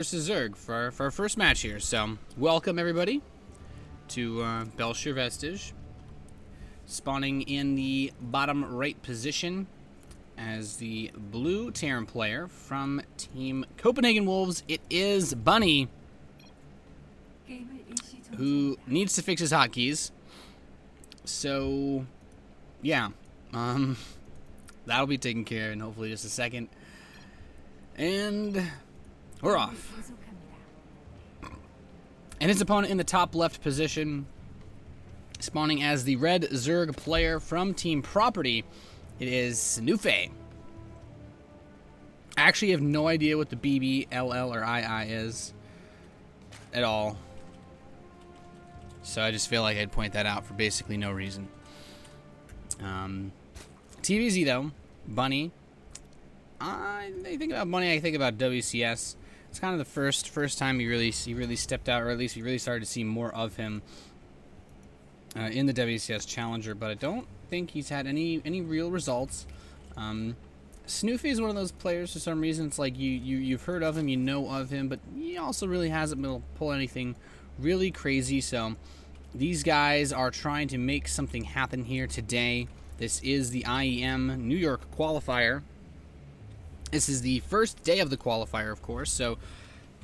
Versus Zerg for our first match here. So, welcome everybody to Belshire Vestige. Spawning in the bottom right position as the blue Terran player from Team Copenhagen Wolves. It is Bunny, who needs to fix his hotkeys. So, yeah, that'll be taken care of in hopefully just a second. And we're off. And his opponent in the top left position, spawning as the red Zerg player from Team Property, it is Snuffe. I actually have no idea what the BB, LL, or II is at all. So I just feel like I'd point that out for basically no reason. TvZ though, Bunny. I think about Bunny, I think about WCS. It's kind of the first time he really stepped out, or at least we really started to see more of him in the WCS Challenger. But I don't think he's had any real results. Snuffe is one of those players for some reason. It's like you've heard of him, you know of him, but he also really hasn't been able to pull anything really crazy. So these guys are trying to make something happen here today. This is the IEM New York qualifier. This is the first day of the qualifier, of course, so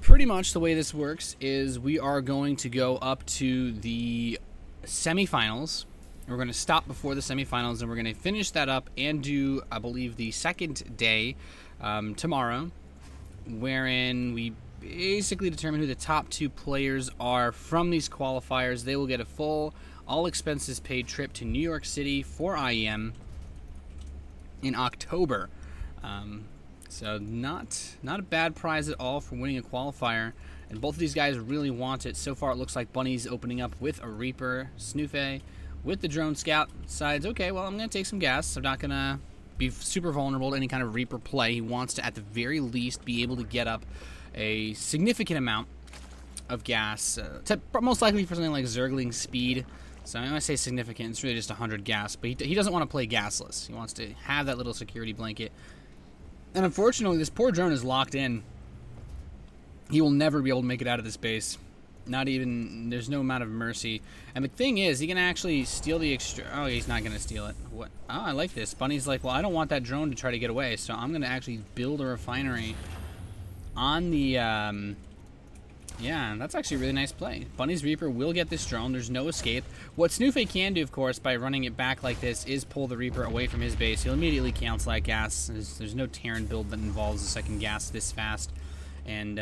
pretty much the way this works is we are going to go up to the semifinals. We're going to stop before the semifinals, and we're going to finish that up and do, I believe, the second day tomorrow, wherein we basically determine who the top two players are from these qualifiers. They will get a full, all-expenses-paid trip to New York City for IEM in October. So not a bad prize at all for winning a qualifier, and both of these guys really want it. So far it looks like Bunny's opening up with a Reaper, Snuffe with the Drone Scout decides, okay, well, I'm going to take some gas. I'm not going to be super vulnerable to any kind of Reaper play. He wants to, at the very least, be able to get up a significant amount of gas, most likely for something like Zergling speed. So when I say significant, it's really just 100 gas, but he doesn't want to play gasless. He wants to have that little security blanket. And unfortunately, this poor drone is locked in. He will never be able to make it out of this base. Not even, there's no amount of mercy. And the thing is, he can actually steal the extra... Oh, he's not going to steal it. What? Oh, I like this. Bunny's like, well, I don't want that drone to try to get away, so I'm going to actually build a refinery on the... Yeah, that's actually a really nice play. Bunny's Reaper will get this drone. There's no escape. What Snuffe can do, of course, by running it back like this, is pull the Reaper away from his base. He'll immediately cancel that gas. There's no Terran build that involves a second gas this fast. And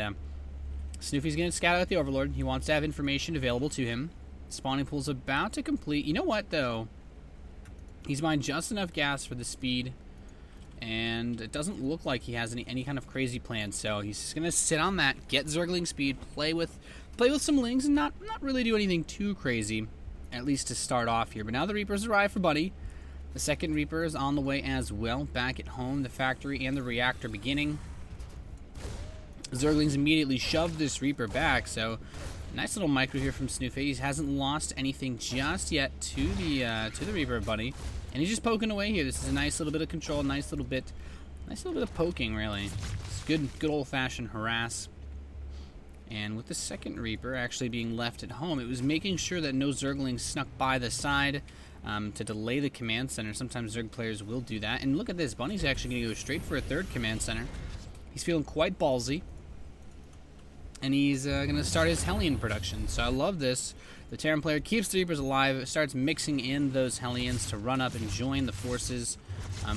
Snuffe's going to scout out the Overlord. He wants to have information available to him. Spawning pool's about to complete. You know what, though? He's mined just enough gas for the speed. And it doesn't look like he has any kind of crazy plan, so he's just gonna sit on that, get Zergling speed, play with some lings, and not really do anything too crazy, at least to start off here. But now the Reapers arrive for Bunny. The second Reaper is on the way as well. Back at home, the factory and the reactor beginning. Zerglings immediately shove this Reaper back, so nice little micro here from Snuffe. He hasn't lost anything just yet to the Reaper Bunny. And he's just poking away here. This is a nice little bit of control, nice little bit of poking, really. It's good old-fashioned harass. And with the second Reaper actually being left at home, it was making sure that no Zerglings snuck by the side to delay the command center. Sometimes Zerg players will do that. And look at this, Bunny's actually going to go straight for a third command center. He's feeling quite ballsy. And he's going to start his Hellion production. So I love this. The Terran player keeps the Reapers alive, starts mixing in those Hellions to run up and join the forces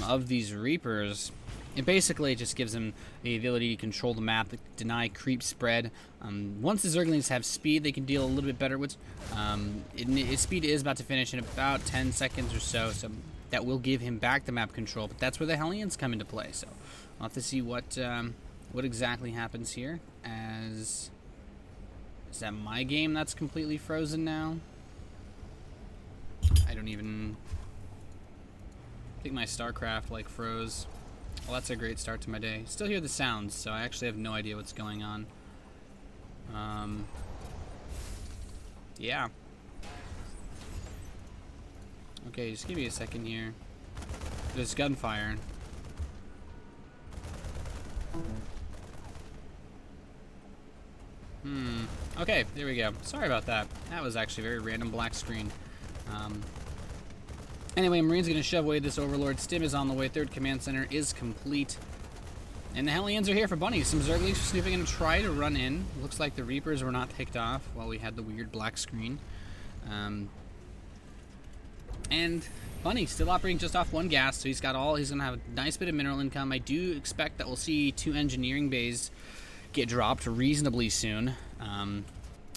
of these Reapers. It basically just gives him the ability to control the map, deny creep spread. Once the Zerglings have speed, they can deal a little bit better with. His speed is about to finish in about 10 seconds or so, so that will give him back the map control. But that's where the Hellions come into play. So we'll have to see what exactly happens here. Is that my game that's completely frozen now? I think my StarCraft like froze. Well, that's a great start to my day. Still hear the sounds, so I actually have no idea what's going on. Yeah. Okay, just give me a second here. There's gunfire. Okay, there we go. Sorry about that. That was actually a very random black screen. Anyway, Marine's going to shove away this Overlord. Stim is on the way. Third command center is complete. And the Hellions are here for Bunny. Some Zerglings for Snuffe going to try to run in. Looks like the Reapers were not picked off while we had the weird black screen. And Bunny still operating just off 1 gas, so he's going to have a nice bit of mineral income. I do expect that we'll see 2 engineering bays get dropped reasonably soon.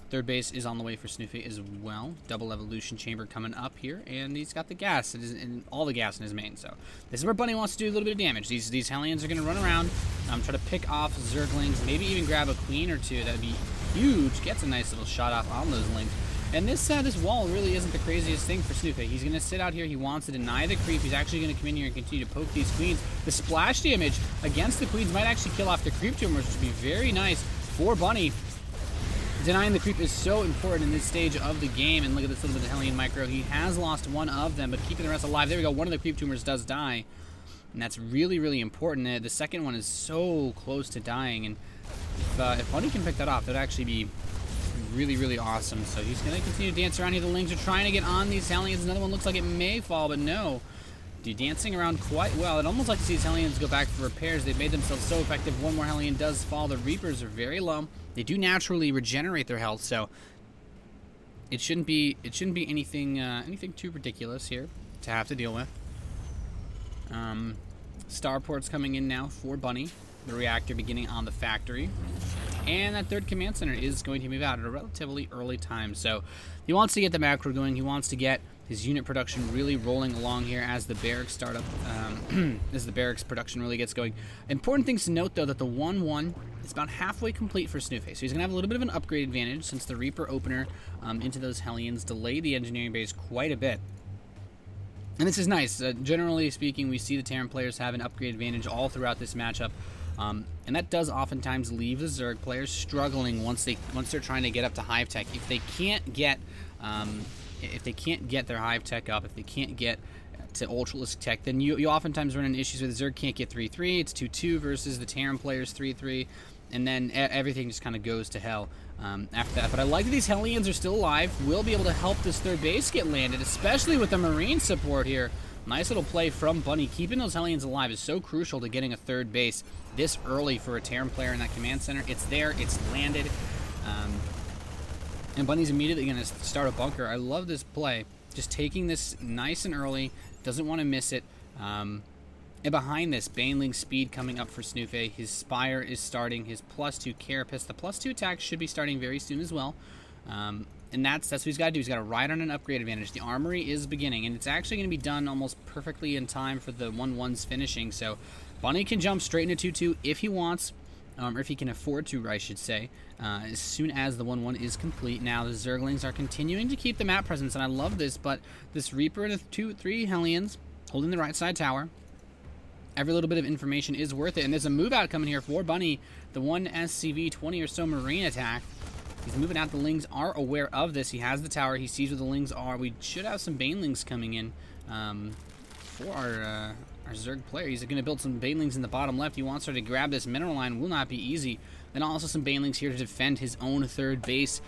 Third base is on the way for Snuffe as well. Double evolution chamber coming up here, and he's got the gas and all the gas in his main. So this is where Bunny wants to do a little bit of damage. These Hellions are going to run around, try to pick off Zerglings, maybe even grab a queen or 2. That'd be huge. Gets a nice little shot off on those lings. And this wall really isn't the craziest thing for Snuffe. He's going to sit out here. He wants to deny the creep. He's actually going to come in here and continue to poke these queens. The splash damage against the queens might actually kill off the creep tumors, which would be very nice for Bunny. Denying the creep is so important in this stage of the game. And look at this little bit of Hellion micro. He has lost 1 of them, but keeping the rest alive. There we go. 1 of the creep tumors does die. And that's really, really important. The second one is so close to dying. And if Bunny can pick that off, that would actually be really, really awesome. So he's going to continue to dance around here. The Lings are trying to get on these Hellions. Another one looks like it may fall, but no. Dude, dancing around quite well. I'd almost like to see these Hellions go back for repairs. They've made themselves so effective. 1 more Hellion does fall. The Reapers are very low. They do naturally regenerate their health, so it shouldn't be anything too ridiculous here to have to deal with. Starport's coming in now for Bunny. The reactor beginning on the factory. And that third command center is going to move out at a relatively early time. So he wants to get the macro going. He wants to get his unit production really rolling along here as the barracks start up, as the barracks production really gets going. Important things to note, though, that the 1-1 is about halfway complete for Snuffe. So he's going to have a little bit of an upgrade advantage since the Reaper opener into those Hellions delayed the engineering base quite a bit. And this is nice. Generally speaking, we see the Terran players have an upgrade advantage all throughout this matchup. And that does oftentimes leave the Zerg players struggling once they're trying to get up to hive tech. If they can't get their hive tech up, if they can't get to ultralisk tech, then you oftentimes run into issues where the Zerg can't get 3-3. It's 2-2 versus the Terran players 3-3, and then everything just kind of goes to hell after that. But I like that these Hellions are still alive. We'll be able to help this third base get landed, especially with the Marine support here. Nice little play from Bunny. Keeping those Hellions alive is so crucial to getting a third base this early for a Terran player in that command center. It's there. It's landed. And Bunny's immediately going to start a bunker. I love this play. Just taking this nice and early. Doesn't want to miss it. And behind this, Baneling speed coming up for Snuffe. His Spire is starting. His +2 Carapace. The +2 attack should be starting very soon as well. And that's what he's got to do. He's got to ride on an upgrade advantage. The armory is beginning, and it's actually going to be done almost perfectly in time for the 1-1's finishing. So Bunny can jump straight into 2 if he wants, or if he can afford to, I should say, as soon as the 1-1 is complete. Now the Zerglings are continuing to keep the map presence, and I love this, but this Reaper and the 2-3 Hellions holding the right side tower. Every little bit of information is worth it, and there's a move out coming here for Bunny. The 1 SCV 20 or so Marine attack. He's moving out. The Lings are aware of this. He has the tower. He sees where the Lings are. We should have some Banelings coming in for our Zerg player. He's going to build some Banelings in the bottom left. He wants her to grab this mineral line. Will not be easy. Then also some Banelings here to defend his own third base.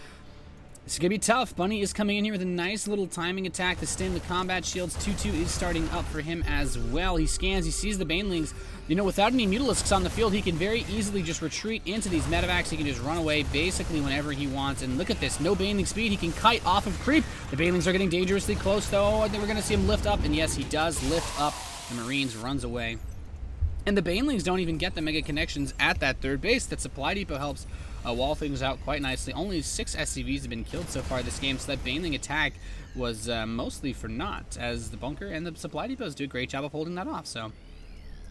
This is going to be tough. Bunny is coming in here with a nice little timing attack. The Stim, the combat shields. 2-2 is starting up for him as well. He scans. He sees the Banelings. You know, without any Mutalisks on the field, he can very easily just retreat into these medevacs. He can just run away basically whenever he wants. And look at this. No Baneling speed. He can kite off of creep. The Banelings are getting dangerously close, though. I think we're going to see him lift up. And yes, he does lift up. The Marines runs away. And the Banelings don't even get the mega connections at that third base. That supply depot helps wall things out quite nicely. Only 6 SCVs have been killed so far this game, so that Baneling attack was mostly for naught, as the bunker and the supply depots do a great job of holding that off. So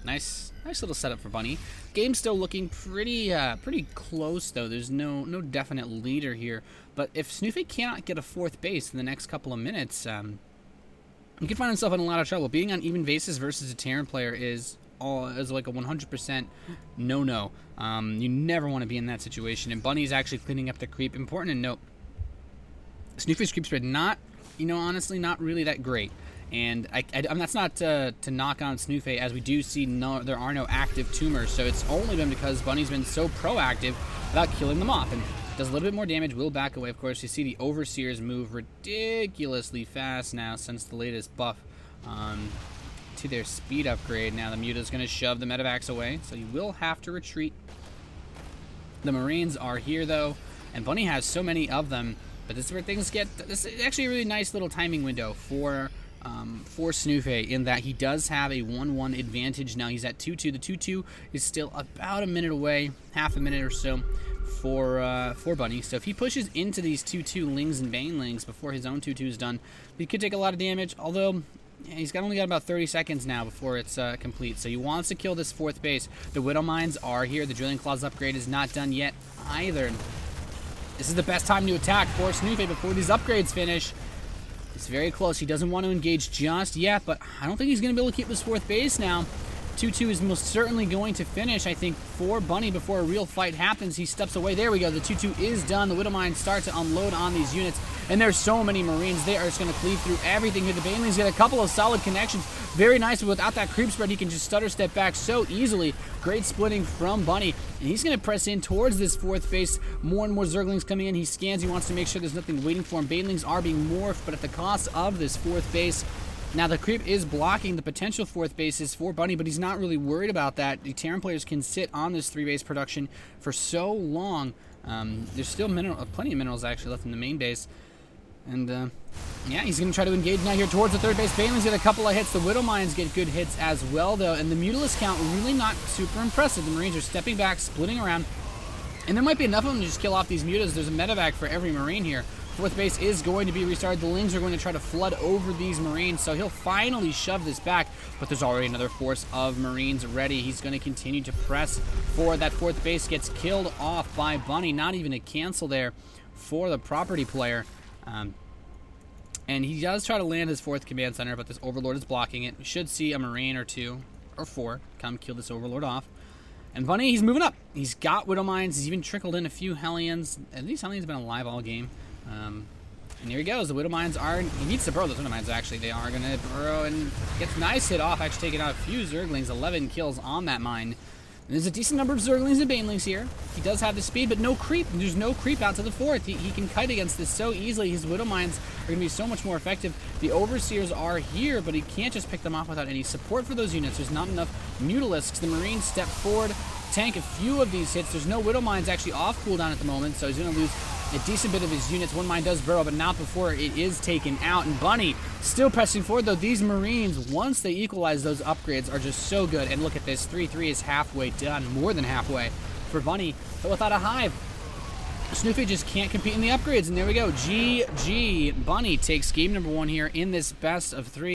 nice little setup for Bunny. Game's still looking pretty close, though. There's no definite leader here. But if Snuffe cannot get a 4th base in the next couple of minutes, he could find himself in a lot of trouble. Being on even bases versus a Terran player is like a 100% no-no. You never want to be in that situation. And Bunny's actually cleaning up the creep. Important to note, Snuffe's creep spread honestly not really that great. And that's not to knock on Snuffe, as we do see there are no active tumors. So it's only been because Bunny's been so proactive about killing them off. And Does a little bit more damage, will back away. Of course, you see the Overseers move ridiculously fast now since the latest buff to their speed upgrade. Now the Muta's going to shove the medevacs away, so you will have to retreat. The Marines are here, though, and Bunny has so many of them, but this is where things get... This is actually a really nice little timing window for Snuffe, in that he does have a 1-1 advantage. Now he's at 2-2. The 2-2 is still about a minute away, half a minute or so for Bunny. So if he pushes into these 2-2 Lings and Banelings before his own 2-2 is done, he could take a lot of damage, although he's only got about 30 seconds now before it's complete. So he wants to kill this 4th base. The Widow Mines are here. The Drilling Claws upgrade is not done yet either. This is the best time to attack for Snuffe before these upgrades finish. It's very close. He doesn't want to engage just yet, but I don't think he's going to be able to keep this 4th base now. 2-2 is most certainly going to finish, I think, for Bunny before a real fight happens. He steps away. There we go. The 2-2 is done. The Widow Mines start to unload on these units, and there's so many Marines. They are just going to cleave through everything here. The Banelings get a couple of solid connections. Very nice, but without that creep spread, he can just stutter step back so easily. Great splitting from Bunny, and he's going to press in towards this 4th base. More and more Zerglings coming in. He scans. He wants to make sure there's nothing waiting for him. Banelings are being morphed, but at the cost of this 4th base. Now, the creep is blocking the potential 4th bases for Bunny, but he's not really worried about that. The Terran players can sit on this 3-base production for so long. There's still plenty of minerals actually left in the main base. And, yeah, he's going to try to engage now here towards the 3rd base. Banelings get a couple of hits. The Widow Mines get good hits as well, though. And the Mutalisk count really not super impressive. The Marines are stepping back, splitting around. And there might be enough of them to just kill off these Mutas. There's a medevac for every Marine here. 4th base is going to be restarted. The Lings are going to try to flood over these Marines, so he'll finally shove this back, but there's already another force of Marines ready. He's going to continue to press forward. That 4th base gets killed off by Bunny. Not even a cancel there for the property player. And he does try to land his 4th command center, but this Overlord is blocking it. We should see a Marine or 2 or 4 come kill this Overlord off. And Bunny, he's moving up. He's got Widow Mines. He's even trickled in a few Hellions. And these Hellions have been alive all game. And here he goes. The Widow Mines are... He needs to burrow those Widow Mines, actually. They are going to burrow and gets a nice hit off. Actually taking out a few Zerglings. 11 kills on that mine. And there's a decent number of Zerglings and Banelings here. He does have the speed, but no creep. There's no creep out to the 4th. He can kite against this so easily. His Widow Mines are going to be so much more effective. The Overseers are here, but he can't just pick them off without any support for those units. There's not enough Mutalisks. The Marines step forward, tank a few of these hits. There's no Widow Mines actually off cooldown at the moment, so he's going to lose a decent bit of his units. One mine does burrow, but not before it is taken out. And Bunny still pressing forward, though. These Marines, once they equalize those upgrades, are just so good. And look at this. 3-3 is halfway done. More than halfway for Bunny, but without a hive. Snuffe just can't compete in the upgrades. And there we go. GG. Bunny takes game number 1 here in this best of 3.